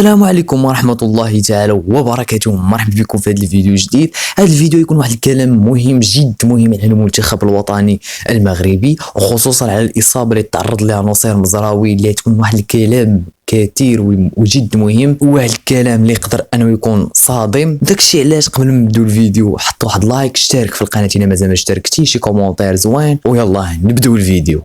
السلام عليكم ورحمة الله تعالى وبركاته. مرحبا بكم في هذا الفيديو الجديد. هذا الفيديو يكون واحد الكلام مهم جد مهم على المنتخب الوطني المغربي، وخصوصا على الإصابة اللي تعرض لها نصير مزراوي، اللي تكون واحد الكلام كثير وجد مهم، وواحد الكلام اللي يقدر انه يكون صادم. داكشي علاش قبل ما نبداو الفيديو حط واحد لايك، اشترك في القناة الا مازال ما اشتركتيش، شي كومونتير زوين، ويلا نبداو الفيديو.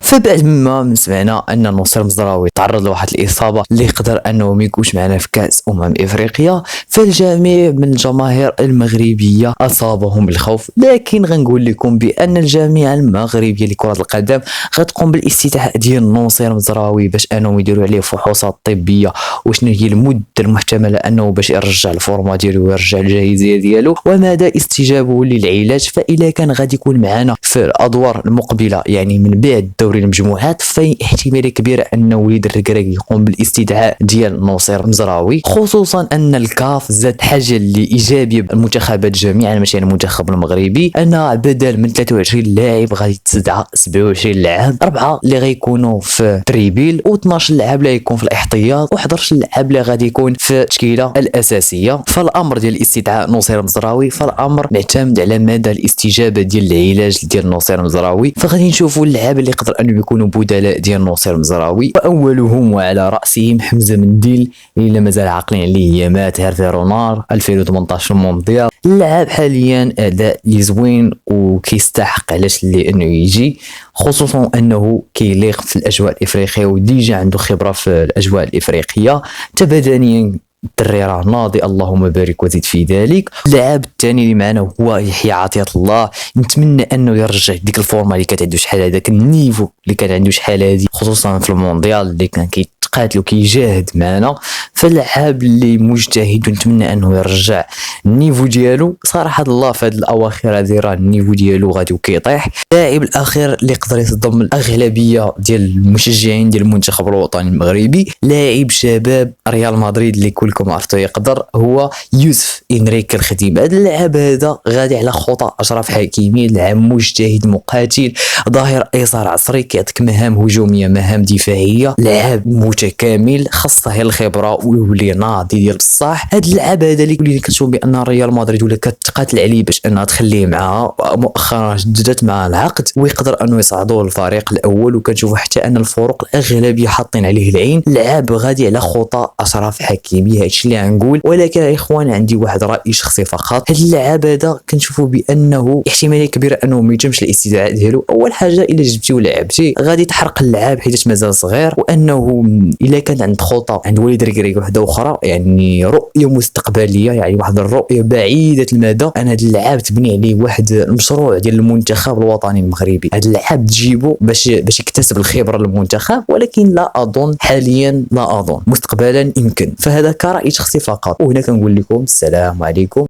فبعد ما سمعنا ان نصير مزراوي تعرض لواحد الاصابه اللي يقدر انه ما يكونش معنا في كاس افريقيا، فالجميع من الجماهير المغربيه اصابهم الخوف. لكن غنقول لكم بان الجامعه المغربيه لكره القدم غتقوم بالاستدعاء ديال نصير مزراوي باش انهم يديروا عليه فحوصات طبيه، وشنو هي المده المحتمله انه باش يرجع الفورمه ديالو ويرجع الجاهزيه ديالو، ومدى استجابه للعلاج. فاذا كان غادي يكون معنا في الادوار المقبله، يعني من بعد دوري المجموعات، في احتماليه كبيره ان وليد الركراكي يقوم بالاستدعاء ديال نصير مزراوي، خصوصا ان الكاف زاد حاجه لايجابيه المنتخبات جميعا، ماشي المنتخب المغربي، ان بدل من 23 لاعب غادي تستدعى 27 لاعب، 4 اللي غيكونوا في تريبيل، و12 لاعب اللي غيكون في الاحتياط، و11 لاعب اللي غادي يكون في التشكيله الاساسيه. فالامر ديال استدعاء نصير مزراوي فالامر معتمد على مدى الاستجابه ديال العلاج ديال نصير مزراوي. فغادي نشوفوا اللعاب اللي يقدر انهم يكونوا بدلاء ديال نصير مزراوي، واولهم وعلى راسهم حمزه منديل، الا مازال عاقلين عليه هي مات هيرفي رونار 2018 مونديال. اللاعب حاليا اداء زوين وكيستحق علاش اللي انه يجي، خصوصا انه كيليق في الاجواء الافريقيه وديجا عنده خبره في الاجواء الافريقيه. تبادانيا الدري راه ناضي، اللهم بارك وزيد في ذلك. اللاعب الثاني اللي معنا هو يحيى عطية الله، نتمنى انه يرجع ديك الفورمه اللي كانت عنده شحال هذاك النيفو اللي كان عنده شحال هذه، خصوصا في المونديال اللي كان كيتقاتل وكيجاهد معنا. فاللاعب اللي مجتهد ونتمنى انه يرجع النيفو ديالو. صراحه الله في هذه الاواخر هذه راه النيفو ديالو غادي وكيطيح. اللاعب الاخير اللي يقدر يصدم الاغلبيه ديال المشجعين ديال المنتخب الوطني المغربي، لاعب شباب ريال مدريد اللي كلكم عرفتوا يقدر، هو يوسف إنريكي الخديم. هذا اللاعب هذا غادي على خطى اشرف حكيمي، لاعب مجتهد مقاتل، ظاهر ايسر عصري، كيعطيك مهام هجوميه مهام دفاعيه، لاعب متكامل، خاصه هي الخبره ويولي ناضي ديال بصح. هذا اللاعب هذا اللي كنشوف بان ريال مدريد ولا كتقاتل عليه باش انها تخليه معها، مؤخرا جددت مع العقد ويقدر انه يصعدوا الفريق الاول، وكنشوفوا حتى ان الفرق الاغلبيه حاطين عليه العين. لاعب غادي على خطى اشرف حكيمي، هادشي اللي غنقول. ولكن يا اخوان عندي واحد راي شخصي فقط، هذا اللاعب هذا كنشوفوا بانه احتماليه كبيره انه ما يتمش الاستدعاء ديالو. اول حاجه الا جبتي ولعبتي غادي تحرق اللاعب حيت مازال صغير، وانه الا كان عند خطى عند وليد الركراكي وحده اخرى، يعني رؤيه مستقبليه، يعني واحد الرؤيه بعيده المدى، انا هذا اللاعب تبني عليه واحد المشروع ديال المنتخب الوطني المغربي. هذا اللاعب تجيبه باش يكتسب الخبره للمنتخب، ولكن لا اظن حاليا، لا اظن مستقبلا يمكن. فهذا كرأي شخصي فقط، وهنا كنقول لكم السلام عليكم.